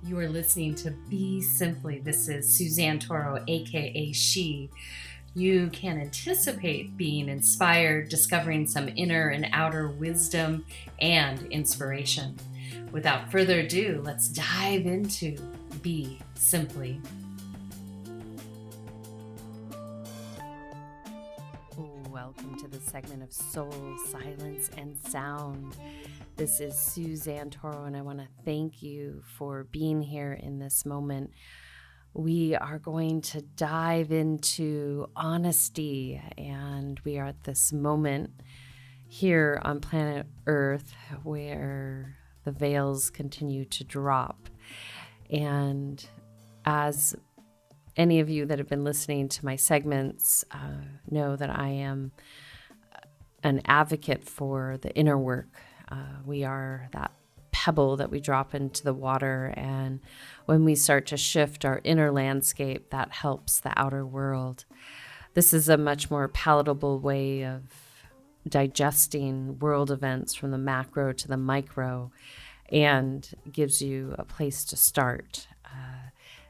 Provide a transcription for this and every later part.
You are listening to Be Simply. This is Suzanne Toro, aka She. You can anticipate being inspired, discovering some inner and outer wisdom and inspiration. Without further ado, let's dive into Be Simply. Welcome to the segment of Soul, Silence, and Sound. This is Suzanne Toro, and I want to thank you for being here in this moment. We are going to dive into honesty, and we are at this moment here on planet Earth where the veils continue to drop. And as any of you that have been listening to my segments know that I am an advocate for the inner work. We are that pebble that we drop into the water, and when we start to shift our inner landscape, that helps the outer world. This is a much more palatable way of digesting world events from the macro to the micro, and gives you a place to start.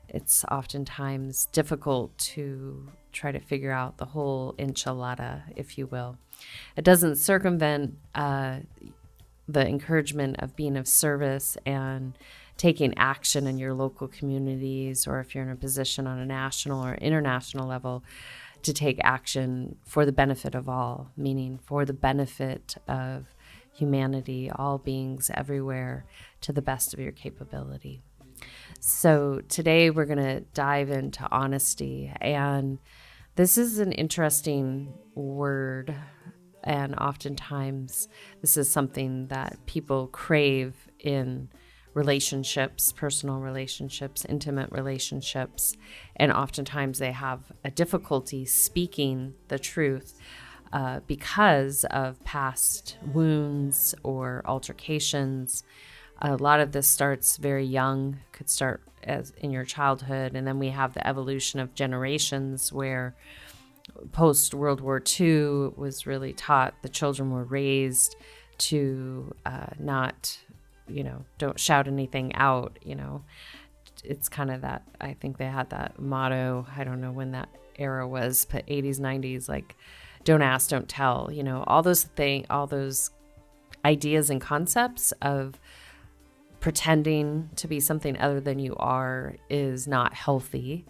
It's oftentimes difficult to try to figure out the whole enchilada, if you will. It doesn't circumvent the encouragement of being of service and taking action in your local communities, or if you're in a position on a national or international level, to take action for the benefit of all, meaning for the benefit of humanity, all beings everywhere, to the best of your capability. So today we're going to dive into honesty, and this is an interesting word. And oftentimes, this is something that people crave in relationships, personal relationships, intimate relationships. And oftentimes they have a difficulty speaking the truth because of past wounds or altercations. A lot of this starts very young, could start as in your childhood. And then we have the evolution of generations where post-World War II was really taught, the children were raised to not, don't shout anything out, It's kind of that, I think they had that motto, I don't know when that era was, but 80s, 90s, like, don't ask, don't tell, all those ideas and concepts of pretending to be something other than you are is not healthy.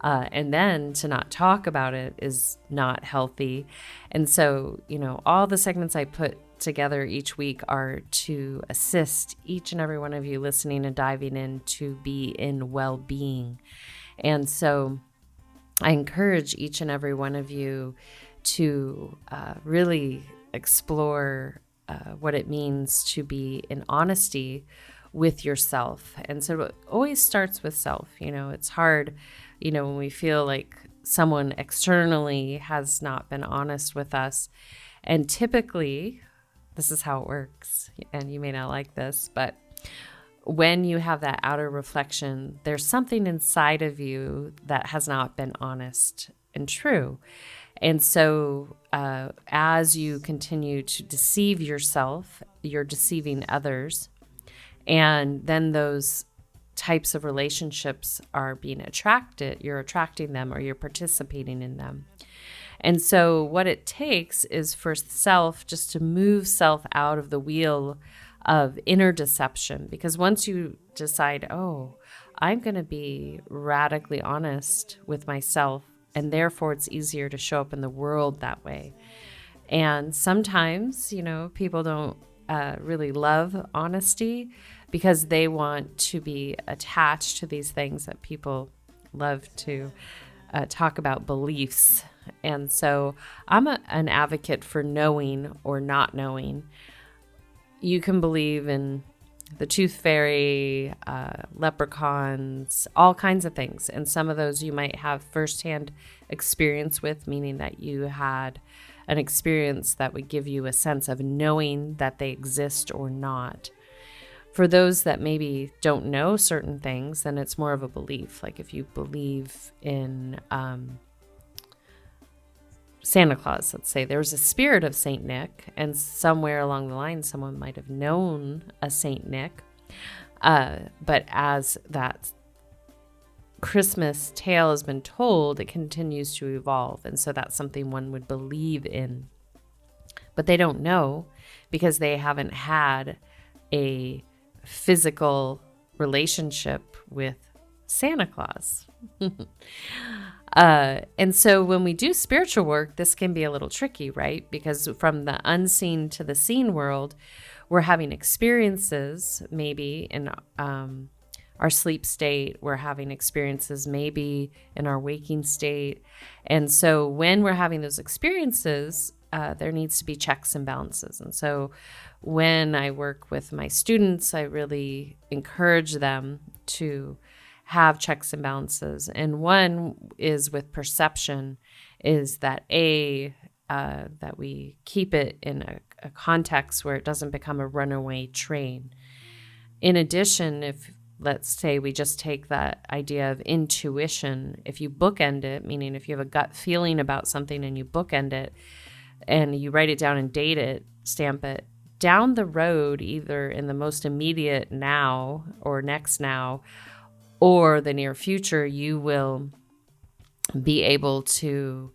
And then to not talk about it is not healthy. And so, all the segments I put together each week are to assist each and every one of you listening and diving in to be in well-being. And so I encourage each and every one of you to really explore what it means to be in honesty with yourself. And so it always starts with self. It's hard, when we feel like someone externally has not been honest with us. And typically, this is how it works, and you may not like this, but when you have that outer reflection, there's something inside of you that has not been honest and true. And so as you continue to deceive yourself, you're deceiving others. And then those types of relationships are being attracted, you're attracting them, or you're participating in them. And so what it takes is for self just to move self out of the wheel of inner deception. Because once you decide, I'm going to be radically honest with myself, and therefore it's easier to show up in the world that way. And sometimes, people don't really love honesty because they want to be attached to these things that people love to talk about, beliefs. And so I'm an advocate for knowing or not knowing. You can believe in the tooth fairy, leprechauns, all kinds of things. And some of those you might have firsthand experience with, meaning that you had an experience that would give you a sense of knowing that they exist or not. For those that maybe don't know certain things, then it's more of a belief. Like if you believe in Santa Claus, let's say there's a spirit of Saint Nick, and somewhere along the line, someone might have known a Saint Nick. But as that Christmas tale has been told, it continues to evolve. And so that's something one would believe in. But they don't know because they haven't had a physical relationship with Santa Claus. And so when we do spiritual work, this can be a little tricky, right? Because from the unseen to the seen world, we're having experiences maybe in our sleep state. We're having experiences maybe in our waking state. And so when we're having those experiences, there needs to be checks and balances. And so when I work with my students, I really encourage them to have checks and balances. And one is with perception, is that that we keep it in a context where it doesn't become a runaway train. In addition, if let's say we just take that idea of intuition, if you bookend it, meaning if you have a gut feeling about something and you bookend it and you write it down and date it, stamp it, down the road, either in the most immediate now or next now or the near future, you will be able to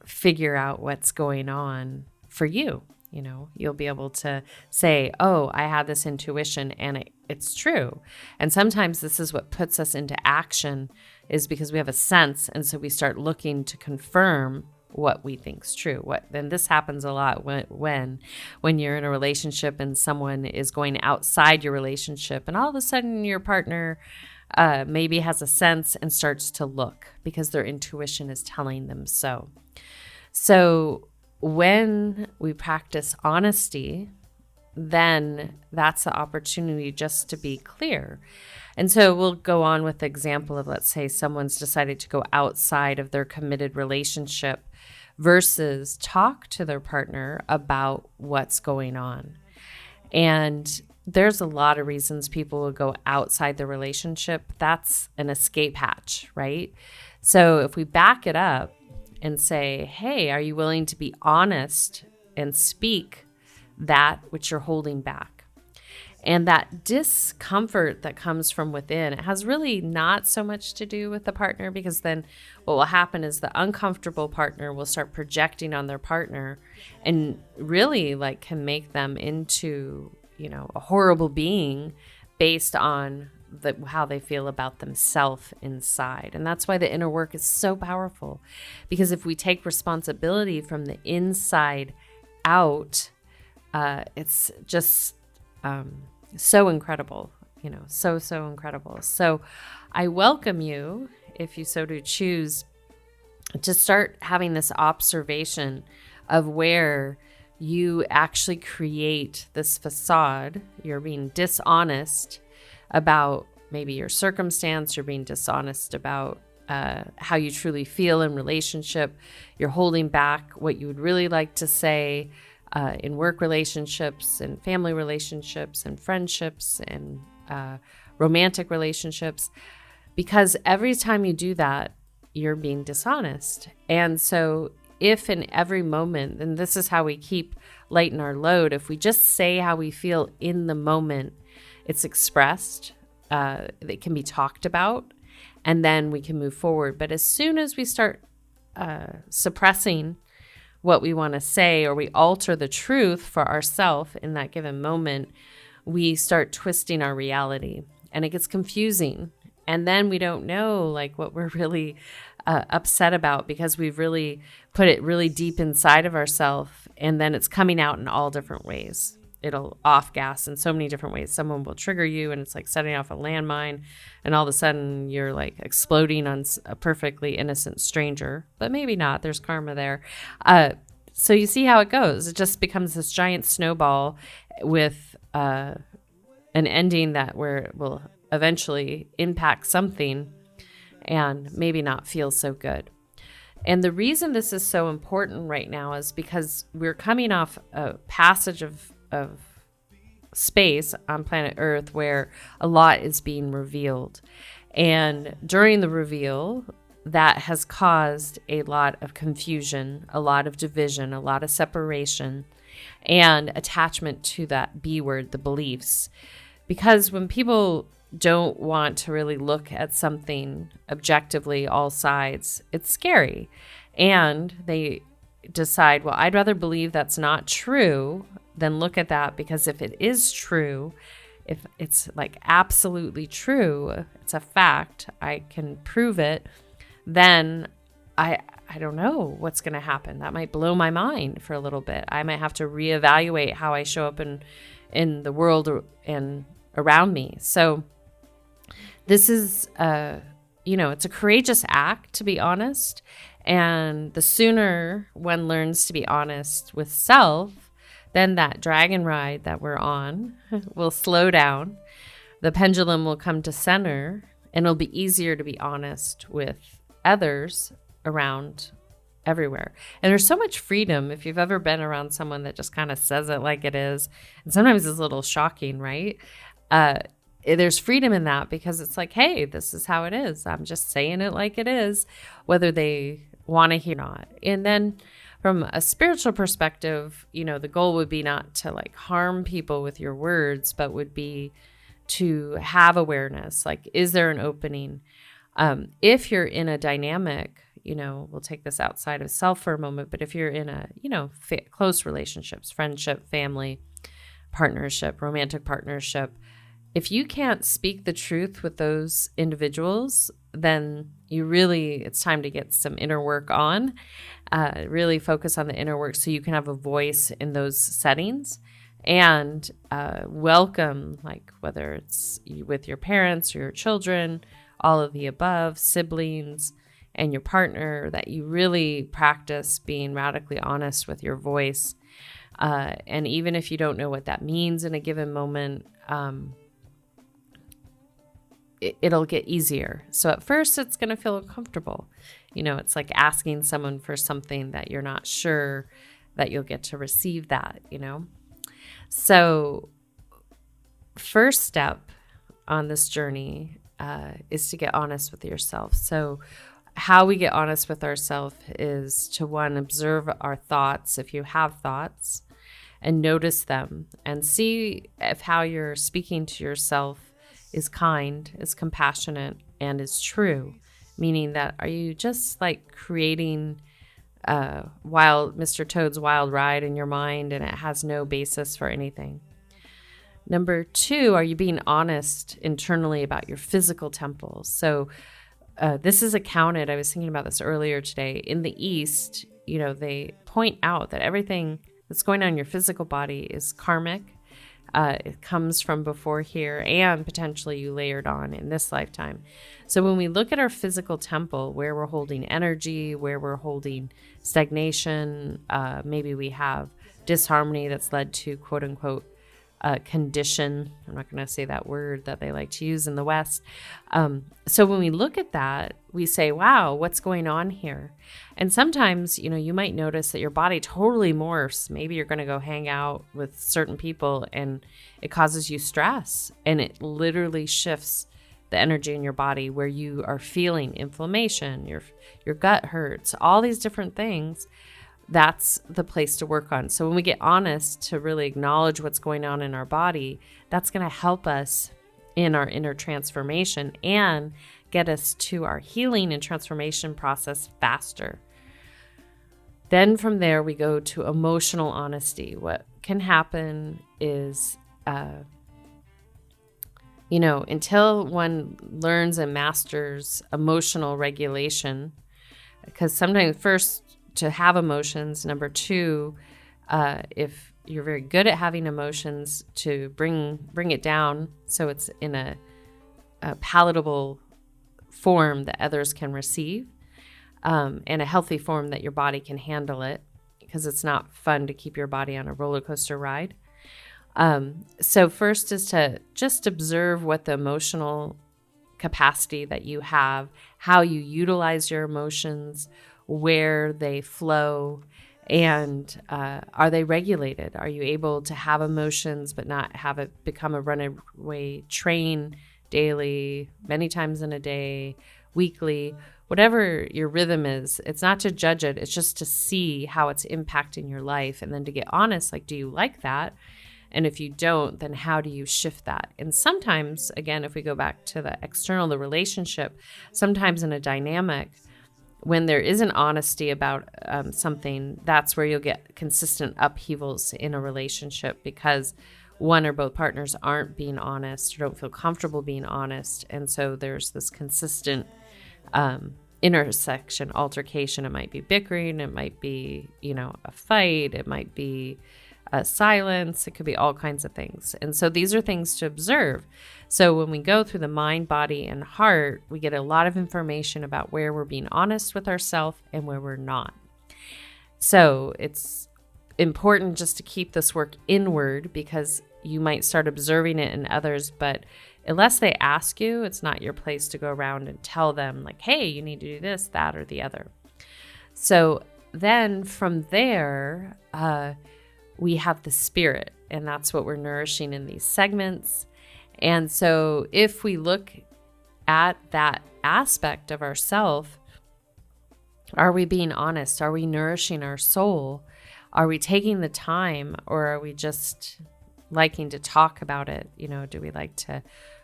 figure out what's going on for you. You know, you'll be able to say, oh, I had this intuition and it's true. And sometimes this is what puts us into action, is because we have a sense. And so we start looking to confirm what we think's true. Then this happens a lot when you're in a relationship and someone is going outside your relationship, and all of a sudden your partner maybe has a sense and starts to look because their intuition is telling them so. So when we practice honesty, then that's the opportunity just to be clear. And so we'll go on with the example of, let's say someone's decided to go outside of their committed relationship versus talk to their partner about what's going on. And there's a lot of reasons people will go outside the relationship. That's an escape hatch, right? So if we back it up and say, hey, are you willing to be honest and speak that which you're holding back? And that discomfort that comes from within, it has really not so much to do with the partner, because then what will happen is the uncomfortable partner will start projecting on their partner and really can make them into, a horrible being based on how they feel about themselves inside. And that's why the inner work is so powerful, because if we take responsibility from the inside out, it's just so incredible, so incredible. So I welcome you, if you so do choose, to start having this observation of where you actually create this facade. You're being dishonest about maybe your circumstance. You're being dishonest about how you truly feel in relationship. You're holding back what you would really like to say in work relationships and family relationships and friendships and romantic relationships, because every time you do that, you're being dishonest. And so if in every moment, and this is how we keep lighten our load, if we just say how we feel in the moment, it's expressed, it can be talked about, and then we can move forward. But as soon as we start suppressing what we want to say, or we alter the truth for ourselves in that given moment, we start twisting our reality, and it gets confusing. And then we don't know what we're really upset about, because we've really put it really deep inside of ourselves, and then it's coming out in all different ways. It'll off gas in so many different ways. Someone will trigger you and it's like setting off a landmine, and all of a sudden you're exploding on a perfectly innocent stranger, but maybe not. There's karma there. So you see how it goes. It just becomes this giant snowball with an ending where it will eventually impact something and maybe not feel so good. And the reason this is so important right now is because we're coming off a passage of space on planet Earth where a lot is being revealed. And during the reveal, that has caused a lot of confusion, a lot of division, a lot of separation, and attachment to that B word, the beliefs. Because when people don't want to really look at something objectively, all sides, it's scary. And they decide, well, I'd rather believe that's not true than look at that, because if it is true, if it's like absolutely true, it's a fact, I can prove it, then I don't know what's going to happen. That might blow my mind for a little bit. I might have to reevaluate how I show up in the world and around me. So this is, it's a courageous act, to be honest. And the sooner one learns to be honest with self, then that dragon ride that we're on will slow down. The pendulum will come to center, and it'll be easier to be honest with others around everywhere. And there's so much freedom if you've ever been around someone that just kind of says it like it is. And sometimes it's a little shocking, right? There's freedom in that, because it's like, hey, this is how it is. I'm just saying it like it is, whether they want to hear or not. And then from a spiritual perspective, the goal would be not to like harm people with your words, but would be to have awareness. Like, is there an opening? If you're in a dynamic, we'll take this outside of self for a moment, but if you're in a, close relationships, friendship, family, partnership, romantic partnership, if you can't speak the truth with those individuals, then it's time to get some inner work on, really focus on the inner work so you can have a voice in those settings, and welcome, like whether it's with your parents or your children, all of the above, siblings, and your partner, that you really practice being radically honest with your voice. And even if you don't know what that means in a given moment, it'll get easier. So at first it's going to feel uncomfortable. It's like asking someone for something that you're not sure that you'll get to receive that, So first step on this journey is to get honest with yourself. So how we get honest with ourselves is to, one, observe our thoughts, if you have thoughts, and notice them and see if how you're speaking to yourself is kind, is compassionate, and is true. Meaning that, are you just like creating Mr. Toad's wild ride in your mind, and it has no basis for anything? Number two, are you being honest internally about your physical temples? So this is accounted, I was thinking about this earlier today, in the East, they point out that everything that's going on in your physical body is karmic. It comes from before here, and potentially you layered on in this lifetime. So when we look at our physical temple, where we're holding energy, where we're holding stagnation, maybe we have disharmony that's led to quote unquote condition. I'm not going to say that word that they like to use in the West. So when we look at that, we say, wow, what's going on here? And sometimes, you might notice that your body totally morphs. Maybe you're going to go hang out with certain people and it causes you stress, and it literally shifts the energy in your body where you are feeling inflammation, your gut hurts, all these different things. That's the place to work on. So when we get honest to really acknowledge what's going on in our body, that's going to help us in our inner transformation and get us to our healing and transformation process faster. Then from there, we go to emotional honesty. What can happen is, until one learns and masters emotional regulation, because sometimes first, to have emotions. Number two, if you're very good at having emotions, to bring it down so it's in a palatable form that others can receive, and a healthy form that your body can handle it, because it's not fun to keep your body on a roller coaster ride. So first is to just observe what the emotional capacity that you have, how you utilize your emotions, where they flow, and are they regulated? Are you able to have emotions but not have it become a runaway train daily, many times in a day, weekly, whatever your rhythm is? It's not to judge it. It's just to see how it's impacting your life, and then to get honest, like, do you like that? And if you don't, then how do you shift that? And sometimes, again, if we go back to the external, the relationship, sometimes in a dynamic, when there isn't honesty about something, that's where you'll get consistent upheavals in a relationship, because one or both partners aren't being honest or don't feel comfortable being honest. And so there's this consistent intersection, altercation. It might be bickering. It might be, a fight. It might be silence. It could be all kinds of things. And so these are things to observe. So when we go through the mind, body, and heart, we get a lot of information about where we're being honest with ourselves and where we're not. So it's important just to keep this work inward, because you might start observing it in others, but unless they ask you, it's not your place to go around and tell them like, hey, you need to do this, that, or the other. So then from there, we have the spirit, and that's what we're nourishing in these segments. And so if we look at that aspect of ourself, are we being honest? Are we nourishing our soul? Are we taking the time, or are we just liking to talk about it? Do we like to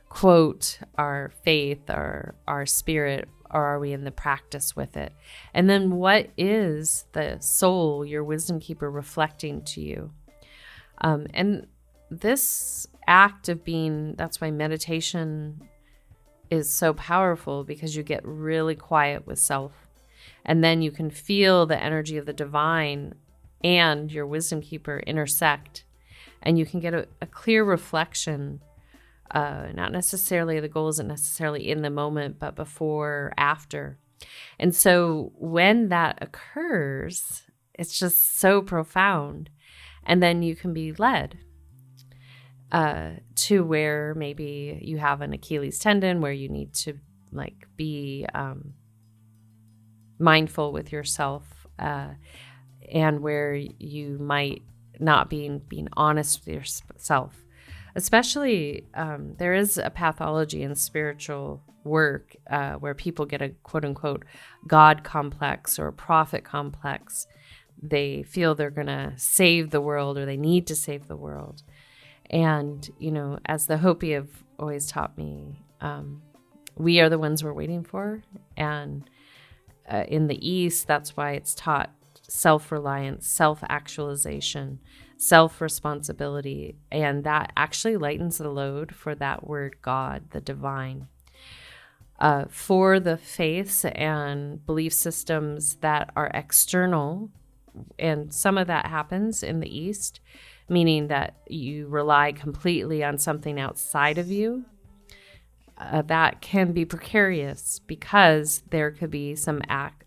quote our faith or our spirit, or are we in the practice with it? And then what is the soul, your wisdom keeper, reflecting to you? And this act of being, that's why meditation is so powerful, because you get really quiet with self. And then you can feel the energy of the divine and your wisdom keeper intersect. And you can get a clear reflection. Not necessarily, the goal isn't necessarily in the moment, but before or after. And so when that occurs, it's just so profound. And then you can be led to where maybe you have an Achilles tendon, where you need to be mindful with yourself, and where you might not being honest with yourself. Especially, there is a pathology in spiritual work where people get a quote-unquote God complex or a prophet complex. They feel they're going to save the world, or they need to save the world. And, as the Hopi have always taught me, we are the ones we're waiting for. And in the East, that's why it's taught self-reliance, self-actualization, self-responsibility, and that actually lightens the load for that word God, the divine. For the faiths and belief systems that are external, and some of that happens in the East, meaning that you rely completely on something outside of you, that can be precarious, because there could be some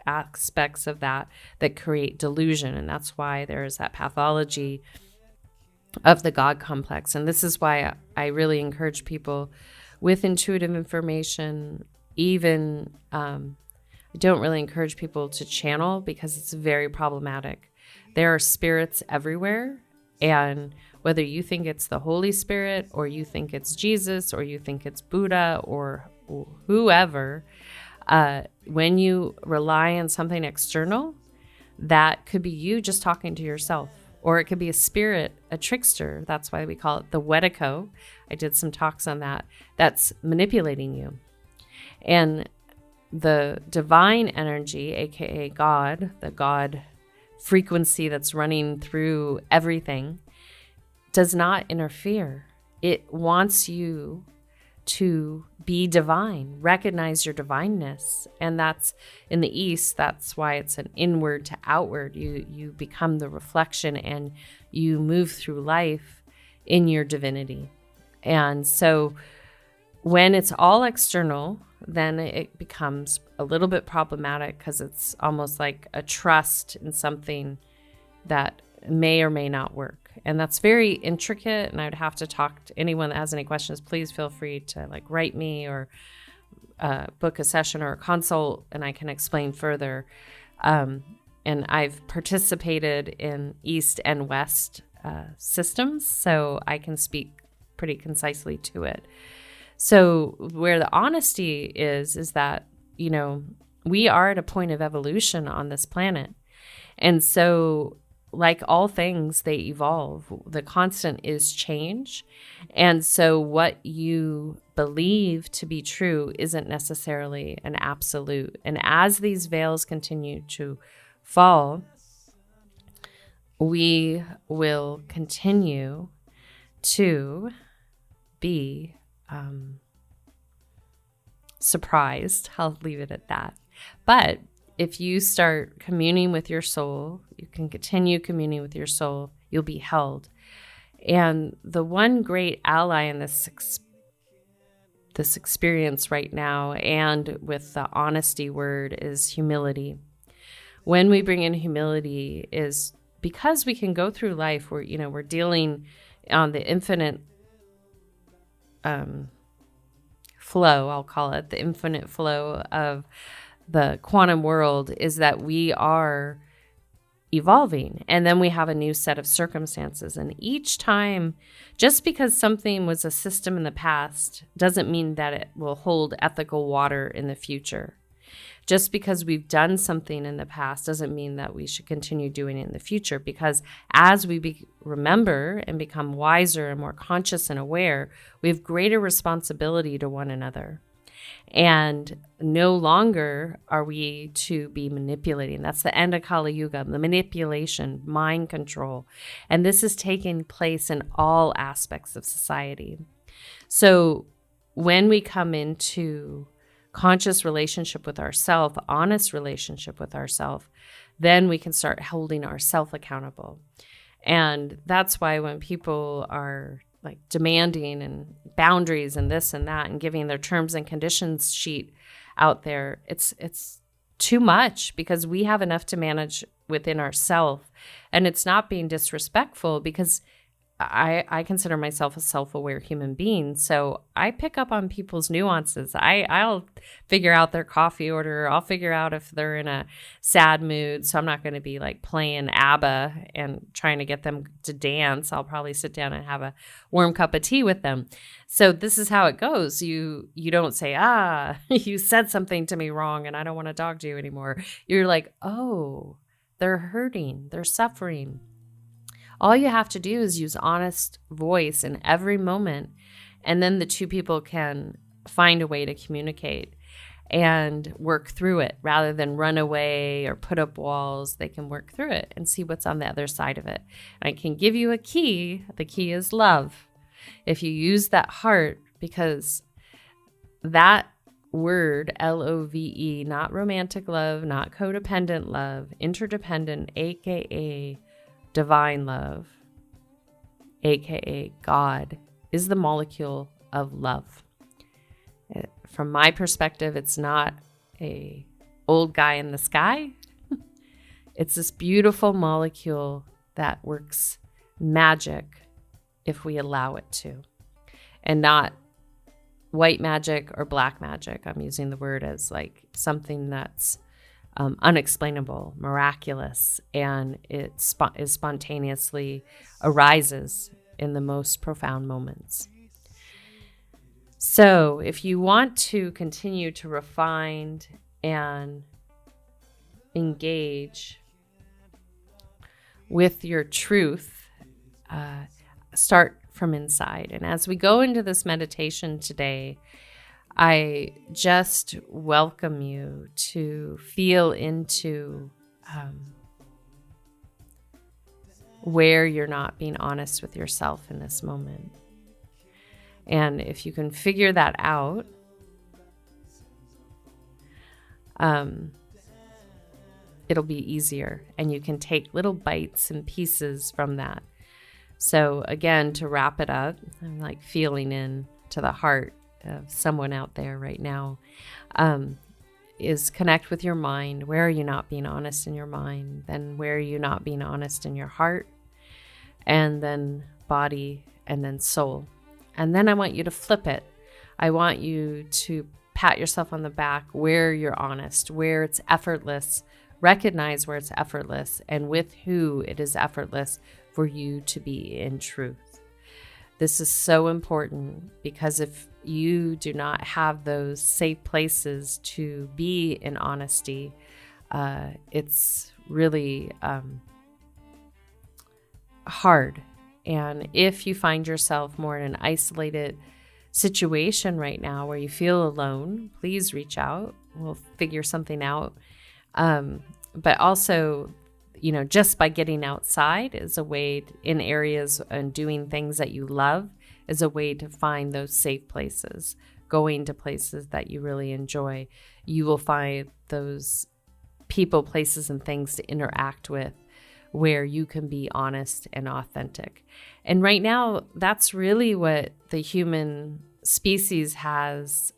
aspects of that create delusion. And that's why there is that pathology of the God complex. And this is why I really encourage people with intuitive information. Even I don't really encourage people to channel, because it's very problematic. There are spirits everywhere, and whether you think it's the Holy Spirit, or you think it's Jesus, or you think it's Buddha, or whoever, when you rely on something external, that could be you just talking to yourself, or it could be a spirit, a trickster. That's why we call it the Wedico. I did some talks on that. That's manipulating you. And the divine energy, aka God, the God frequency that's running through everything, does not interfere. It wants you to be divine, recognize your divineness. And that's in the East, that's why it's an inward to outward. You become the reflection, and you move through life in your divinity. And so when it's all external, then it becomes a little bit problematic, because it's almost like a trust in something that may or may not work. And that's very intricate, and I'd have to talk to anyone that has any questions. Please feel free to write me, or book a session or a consult, and I can explain further. And I've participated in East and West systems, so I can speak pretty concisely to it. So where the honesty is that, we are at a point of evolution on this planet. And so like all things, they evolve. The constant is change. And so what you believe to be true isn't necessarily an absolute. And as these veils continue to fall, we will continue to be surprised. I'll leave it at that. But if you start communing with your soul, you can continue communing with your soul, you'll be held. And the one great ally in this experience right now, and with the honesty word, is humility. When we bring in humility, is because we can go through life where, we're dealing on the infinite flow, I'll call it the infinite flow of the quantum world, is that we are evolving, and then we have a new set of circumstances. And each time, just because something was a system in the past doesn't mean that it will hold ethical water in the future. Just because we've done something in the past doesn't mean that we should continue doing it in the future, because as we remember and become wiser and more conscious and aware, we have greater responsibility to one another. And no longer are we to be manipulating. That's the end of Kali Yuga, the manipulation, mind control. And this is taking place in all aspects of society. So when we come into conscious relationship with ourselves, honest relationship with ourselves, then we can start holding ourselves accountable. And that's why when people are like demanding and boundaries and this and that and giving their terms and conditions sheet out there, it's too much, because we have enough to manage within ourselves. And it's not being disrespectful, because I consider myself a self-aware human being. So I pick up on people's nuances. I'll figure out their coffee order. I'll figure out if they're in a sad mood. So I'm not going to be like playing ABBA and trying to get them to dance. I'll probably sit down and have a warm cup of tea with them. So this is how it goes. You don't say, you said something to me wrong and I don't want to talk to you anymore. You're like, oh, they're hurting. They're suffering. All you have to do is use honest voice in every moment, and then the two people can find a way to communicate and work through it rather than run away or put up walls. They can work through it and see what's on the other side of it. And I can give you a key. The key is love. If you use that heart, because that word, LOVE, not romantic love, not codependent love, interdependent, aka divine love, aka God, is the molecule of love. From my perspective, it's not a old guy in the sky. It's this beautiful molecule that works magic if we allow it to, and not white magic or black magic. I'm using the word as like something that's unexplainable, miraculous, and it spontaneously arises in the most profound moments. So if you want to continue to refine and engage with your truth, start from inside. And as we go into this meditation today, I just welcome you to feel into where you're not being honest with yourself in this moment. And if you can figure that out, it'll be easier, and you can take little bites and pieces from that. So again, to wrap it up, I'm like feeling in to the heart of someone out there right now, is connect with your mind. Where are you not being honest in your mind? Then where are you not being honest in your heart? And then body, and then soul. And then I want you to flip it. I want you to pat yourself on the back where you're honest, where it's effortless. Recognize where it's effortless and with who it is effortless for you to be in truth. This is so important, because if you do not have those safe places to be in honesty, it's really hard. And if you find yourself more in an isolated situation right now where you feel alone, please reach out. We'll figure something out. But also, just by getting outside is a way in areas and doing things that you love is a way to find those safe places. Going to places that you really enjoy, you will find those people, places, and things to interact with where you can be honest and authentic. And right now, that's really what the human species has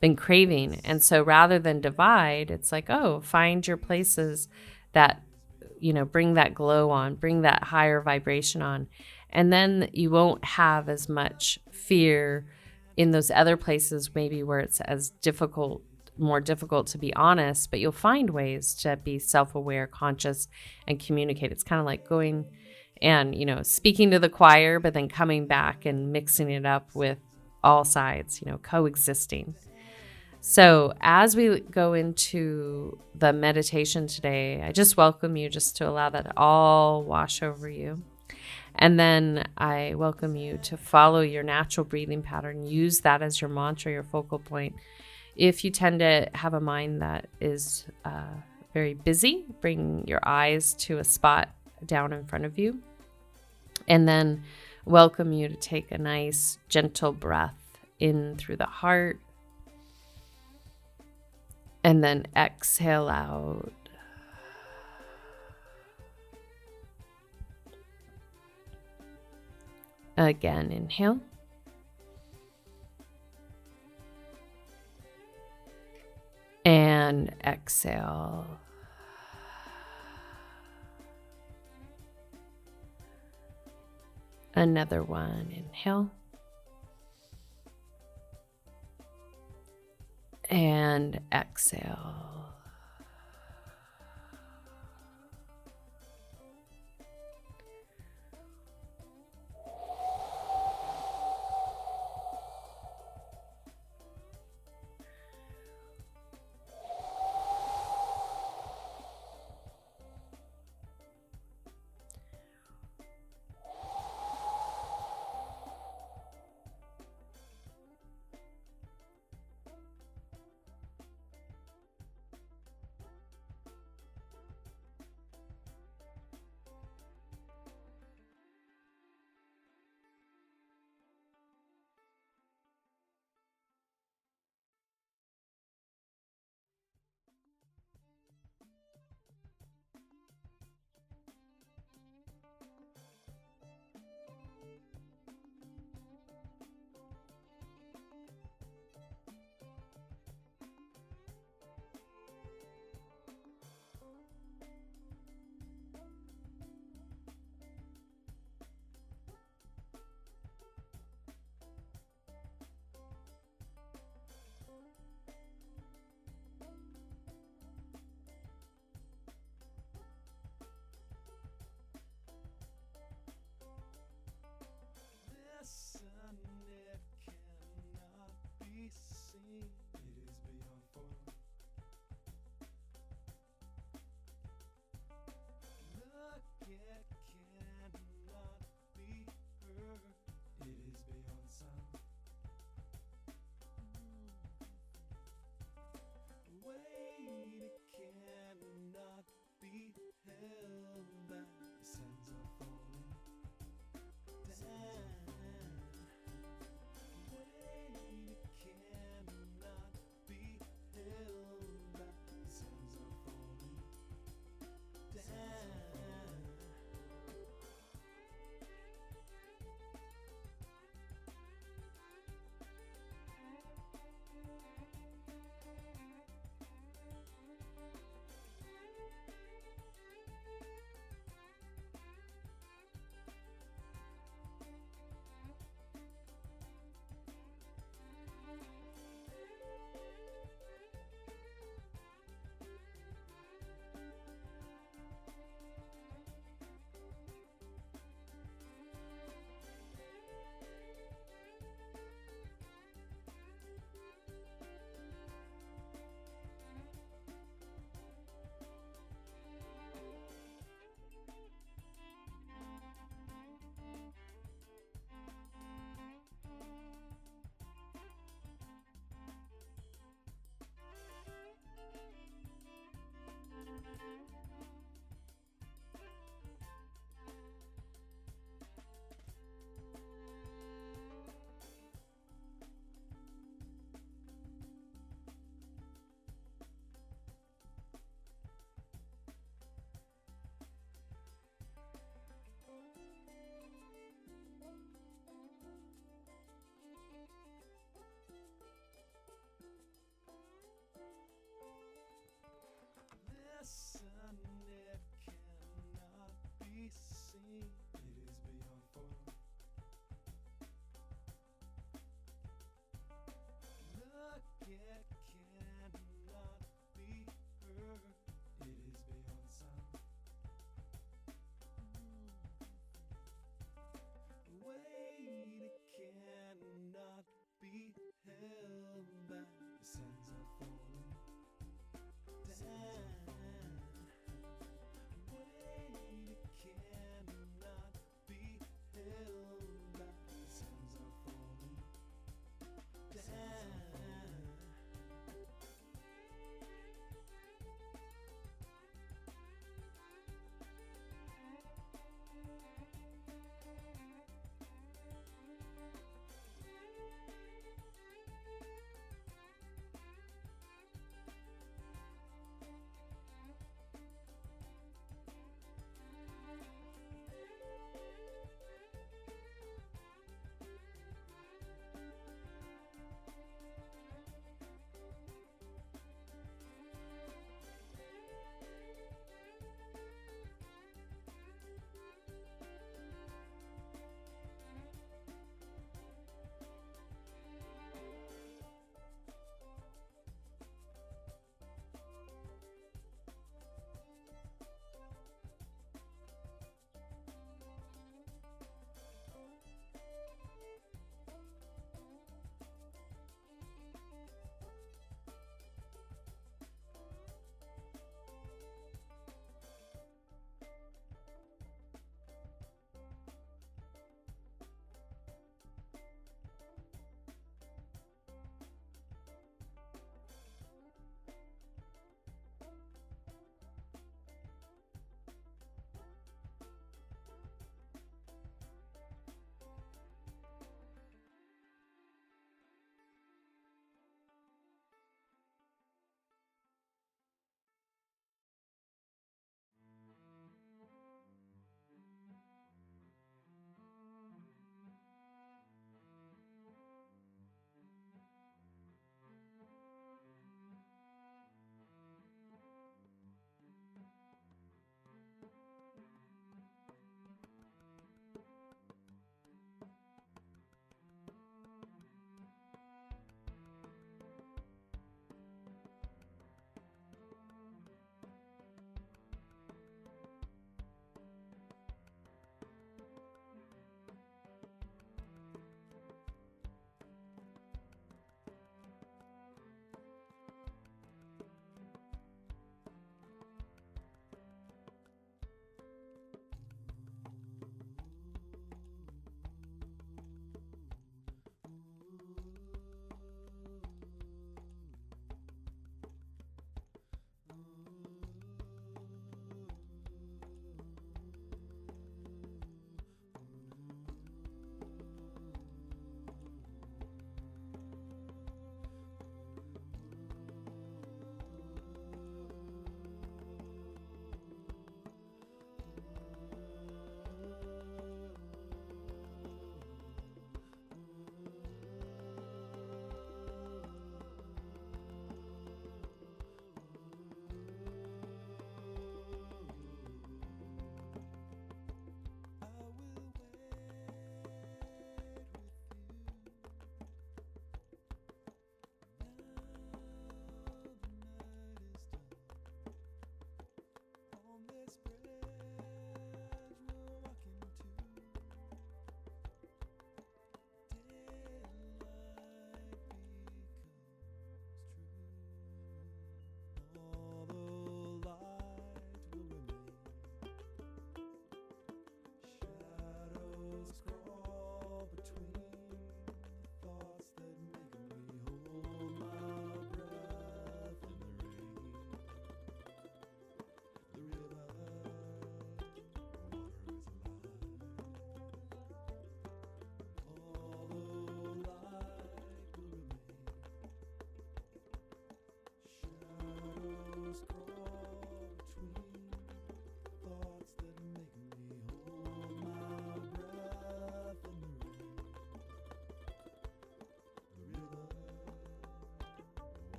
been craving. And so rather than divide, it's like, find your places that, bring that glow on, bring that higher vibration on. And then you won't have as much fear in those other places, maybe where it's more difficult to be honest, but you'll find ways to be self-aware, conscious, and communicate. It's kind of like going and, speaking to the choir, but then coming back and mixing it up with all sides, coexisting. So as we go into the meditation today, I just welcome you just to allow that to all wash over you. And then I welcome you to follow your natural breathing pattern. Use that as your mantra, your focal point. If you tend to have a mind that is very busy, bring your eyes to a spot down in front of you. And then welcome you to take a nice, gentle breath in through the heart. And then exhale out. Again, inhale. And exhale. Another one, inhale. And exhale.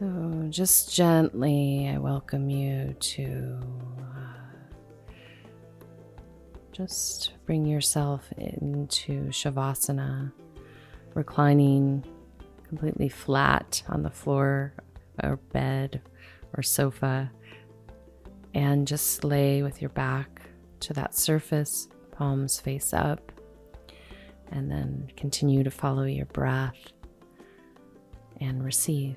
So just gently, I welcome you to just bring yourself into Shavasana, reclining completely flat on the floor or bed or sofa, and just lay with your back to that surface, palms face up, and then continue to follow your breath and receive.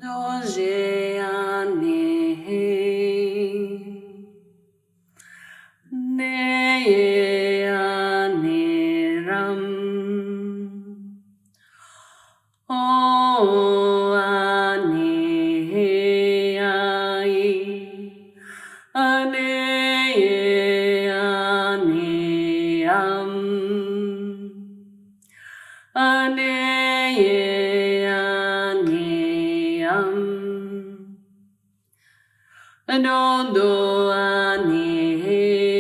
doje ane ne ane ram o ane ai ane ane am ane ane am anondo ane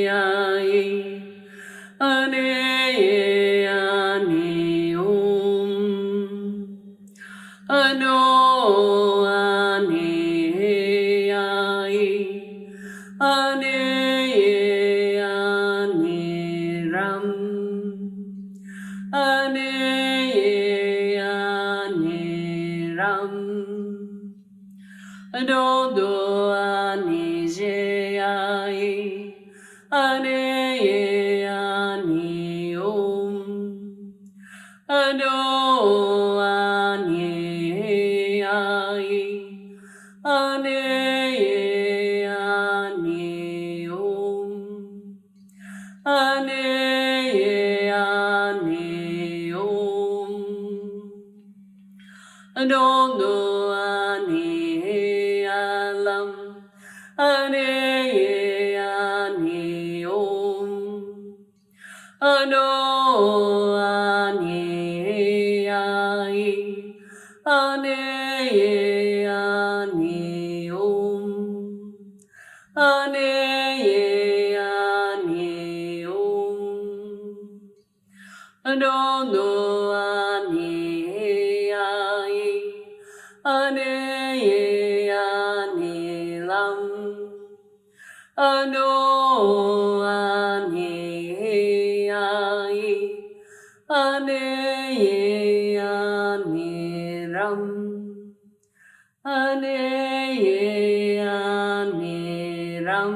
ai ane ane om ano ane ai ane ane ram ane ane ram anondo ane je ai ane ane om ano ane ai ane ane om ane ane om anondo ane alam ane ane om ano ane ai ane ane om ane ane om anondo ane ai ane ane lam ano ane ai ane ane ram ane ane ram.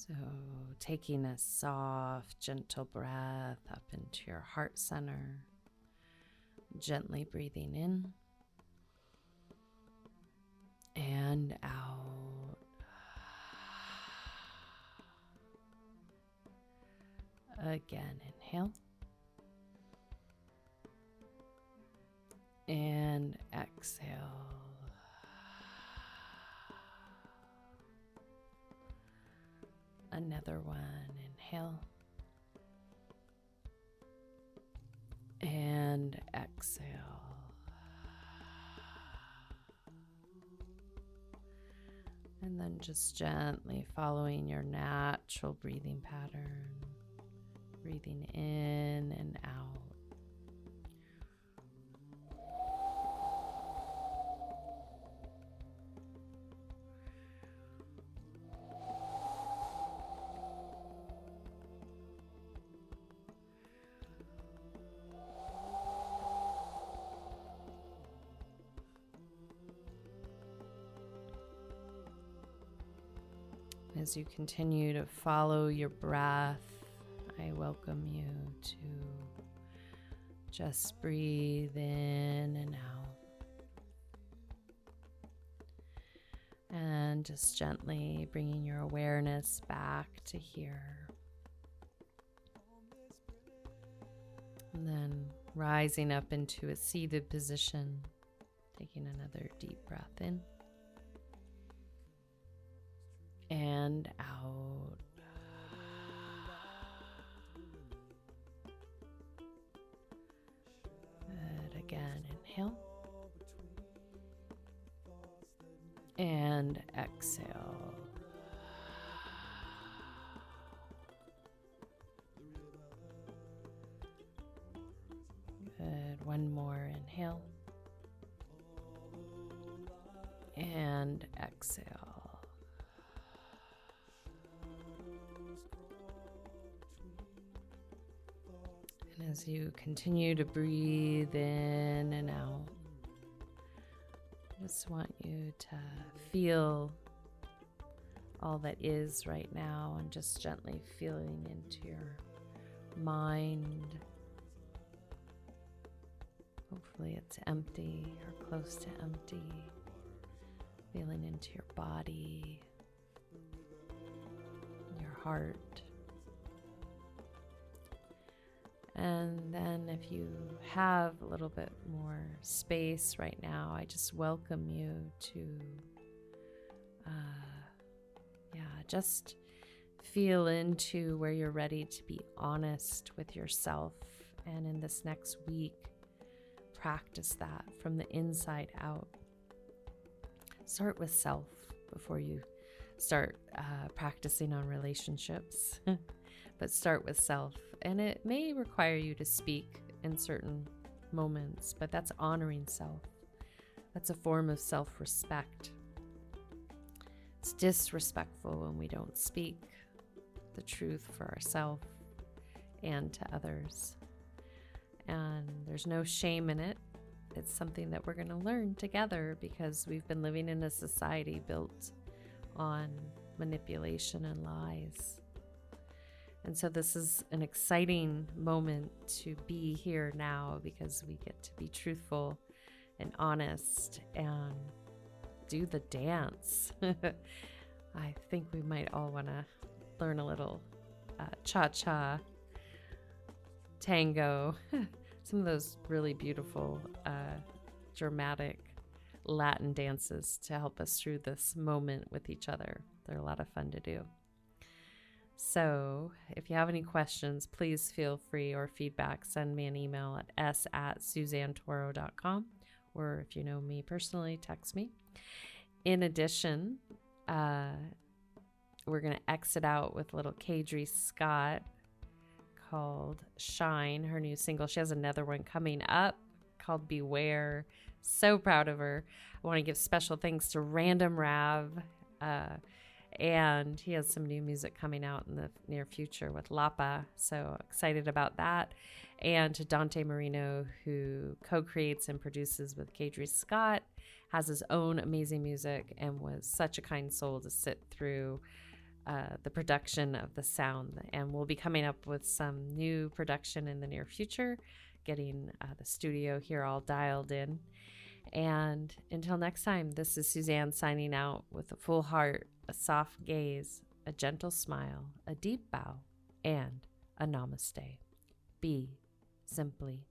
So taking a soft, gentle breath up into your heart center, gently breathing in and out. Again, inhale and exhale. Another one, inhale and exhale. And then just gently following your natural breathing pattern, breathing in and out. As you continue to follow your breath, I welcome you to just breathe in and out. And just gently bringing your awareness back to here. And then rising up into a seated position, taking another deep breath in and out. Good. inhale. And exhale. Good. One more inhale. And exhale. And as you continue to breathe in and out, I just want you to feel all that is right now and just gently feeling into your mind. Hopefully it's empty or close to empty. Feeling into your body, your heart. And then if you have a little bit more space right now, I just welcome you to just feel into where you're ready to be honest with yourself. And in this next week, practice that from the inside out. Start with self before you start practicing on relationships, but start with self. And it may require you to speak in certain moments, but that's honoring self. That's a form of self-respect. It's disrespectful when we don't speak the truth for ourselves and to others. And there's no shame in it. It's something that we're going to learn together because we've been living in a society built on manipulation and lies. And so this is an exciting moment to be here now because we get to be truthful and honest and do the dance. I think we might all want to learn a little cha-cha, tango, some of those really beautiful, dramatic Latin dances to help us through this moment with each other. They're a lot of fun to do. So if you have any questions, please feel free, or feedback, send me an email at s@suzannetoro.com, or if you know me personally, text me. In addition, we're going to exit out with little Kadri Scott called Shine, her new single. She has another one coming up called Beware. So proud of her. I want to give special thanks to Random Rav, and he has some new music coming out in the near future with Lapa. So excited about that. And to Dante Marino, who co-creates and produces with Kadri Scott, has his own amazing music and was such a kind soul to sit through the production of the sound. And we'll be coming up with some new production in the near future, getting the studio here all dialed in. And until next time, this is Suzanne signing out with a full heart, a soft gaze, a gentle smile, a deep bow, and a namaste. Be simply.